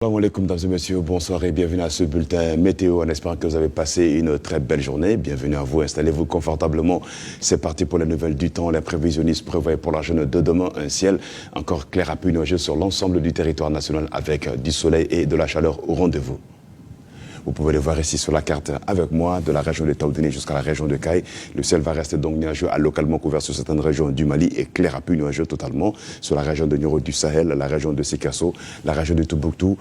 Salam alaikum, mesdames et messieurs, bonsoir et bienvenue à ce bulletin météo en espérant que vous avez passé une très belle journée. Bienvenue à vous, installez-vous confortablement. C'est parti pour les nouvelles du temps. Les prévisionnistes prévoient pour la journée de demain un ciel encore clair à peu nuageux sur l'ensemble du territoire national avec du soleil et de la chaleur au rendez-vous. Vous pouvez le voir ici sur la carte avec moi, de la région de Taoudini jusqu'à la région de Caille. Le ciel va rester donc nuageux à localement couvert sur certaines régions du Mali et clair à peu nuageux totalement sur la région de Nioro du Sahel, la région de Sikasso, la région de Tombouctou.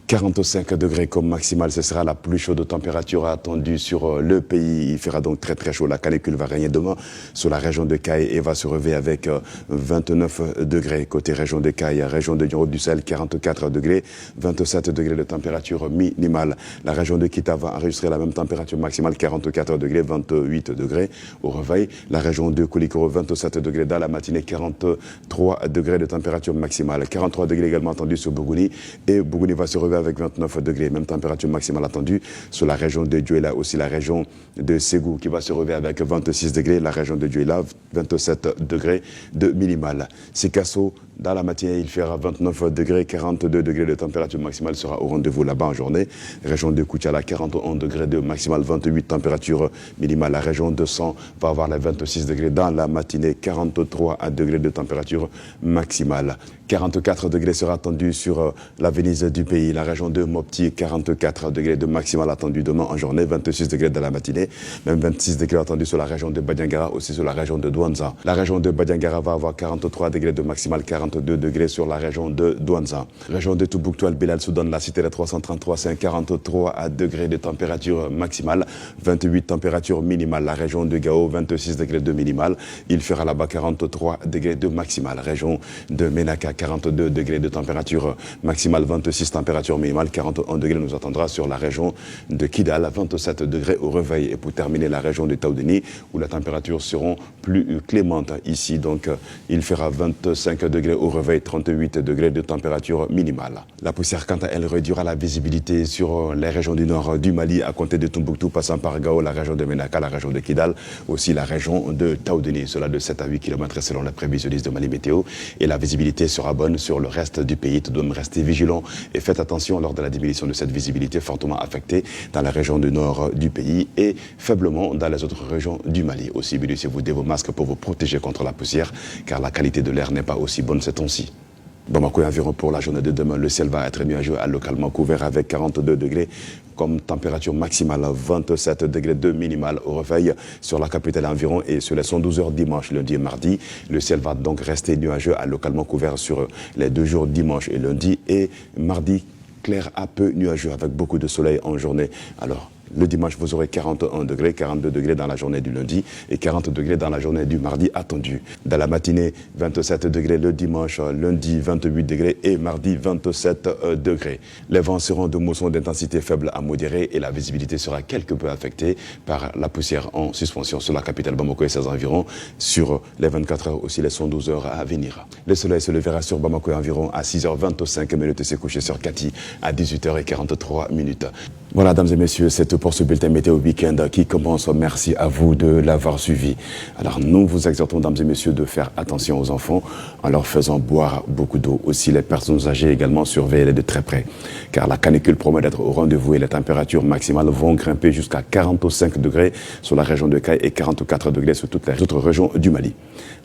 45 degrés comme maximal, ce sera la plus chaude température attendue sur le pays. Il fera donc très chaud. La canicule va régner demain sur la région de Caille et va se relever avec 29 degrés côté région de Caille. Région de Nioro du Sahel, 44 degrés, 27 degrés de température minimale. La région de Kita va enregistrer la même température maximale, 44 degrés, 28 degrés au réveil. La région de Koulikoro, 27 degrés dans la matinée, 43 degrés de température maximale. 43 degrés également attendus sur Bougouni et Bougouni va se relever avec 29 degrés, même température maximale attendue sur la région de Djouela, aussi la région de Ségou qui va se relever avec 26 degrés, la région de Djouela, 27 degrés de minimale. Sikasso, dans la matinée, il fera 29 degrés, 42 degrés de température maximale sera au rendez-vous là-bas en journée. Région de Koutiala, 41 degrés de maximale, 28 température minimale. La région de San va avoir les 26 degrés dans la matinée, 43 degrés de température maximale. 44 degrés sera attendu sur la Venise du pays. La région de Mopti, 44 degrés de maximale attendu demain en journée, 26 degrés dans la matinée, même 26 degrés attendus sur la région de Badiangara, aussi sur la région de Douanza. La région de Badiangara va avoir 43 degrés de maximale, 42 degrés sur la région de Douanza. Région de Tombouctou, Al-Bilal, Soudan, la cité de 333, c'est 43 degrés de température maximale, 28 température minimale. La région de Gao, 26 degrés de minimale, il fera là-bas 43 degrés de maximale. Région de Menaka, 42 degrés de température maximale, 26 température minimale, 41 degrés nous attendra sur la région de Kidal, 27 degrés au réveil. Et pour terminer, la région de Taoudini, où la température seront plus clémente. Ici, donc, il fera 25 degrés au réveil, 38 degrés de température minimale. La poussière, quant à elle, réduira la visibilité sur les régions du nord du Mali, à compter de Tombouctou, passant par Gao, la région de Menaka, la région de Kidal, aussi la région de Taoudini. Cela de 7 à 8 km selon les prévisionnistes de Mali Météo. Et la visibilité sera bonne sur le reste du pays. Tout de même, restez vigilants et faites attention lors de la diminution de cette visibilité fortement affectée dans la région du nord du pays et faiblement dans les autres régions du Mali. Aussi, munissez-vous de vos masques pour vous protéger contre la poussière, car la qualité de l'air n'est pas aussi bonne ces temps-ci. Bamako et environ pour la journée de demain, le ciel va être nuageux à localement couvert avec 42 degrés comme température maximale, 27 degrés de minimale au réveil sur la capitale environ et sur les 112 heures dimanche, lundi et mardi. Le ciel va donc rester nuageux à localement couvert sur les 2 jours dimanche et lundi et mardi clair à peu nuageux avec beaucoup de soleil en journée. Alors, le dimanche, vous aurez 41 degrés, 42 degrés dans la journée du lundi et 40 degrés dans la journée du mardi attendu. Dans la matinée, 27 degrés le dimanche, lundi 28 degrés et mardi 27 degrés. Les vents seront de mousson d'intensité faible à modérée et la visibilité sera quelque peu affectée par la poussière en suspension sur la capitale Bamako et ses environs sur les 24 heures, aussi les 112 heures à venir. Le soleil se lèvera sur Bamako et environ à 6h25 et s'est couché sur Kati à 18h43. Voilà, dames et messieurs, c'est pour ce bulletin météo week-end qui commence. Merci à vous de l'avoir suivi. Alors, nous vous exhortons, dames et messieurs, de faire attention aux enfants en leur faisant boire beaucoup d'eau. Aussi, les personnes âgées également, surveillez-les de très près. Car la canicule promet d'être au rendez-vous et les températures maximales vont grimper jusqu'à 45 degrés sur la région de Caille et 44 degrés sur toutes les autres régions du Mali.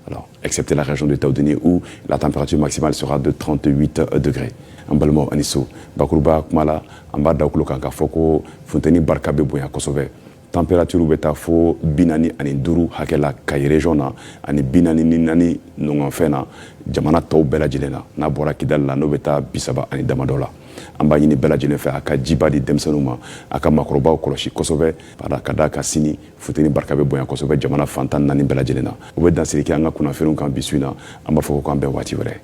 Alors, excepté la région de Taoudini où la température maximale sera de 38 degrés. Ambalmo Aniso, Bakuruba Kumala, Amba Dakulo Kanka Foko, Fonteni Barkabe Boya Kosove. Température beta fo binani ani duru hakela kay région na ani binani ni nani nongon fena jamana taw bela jilena na bora kidal la no beta bisaba ani damadola amba ni bela jilena fe aka jibadi demsanuma aka makroba koloshi kosove para kadaka sini futeni barkabe boya kosove jamana fantan nani bela jilena o be dansiri ki anga kuna ferun kan bisuina amba foko kan be wati wore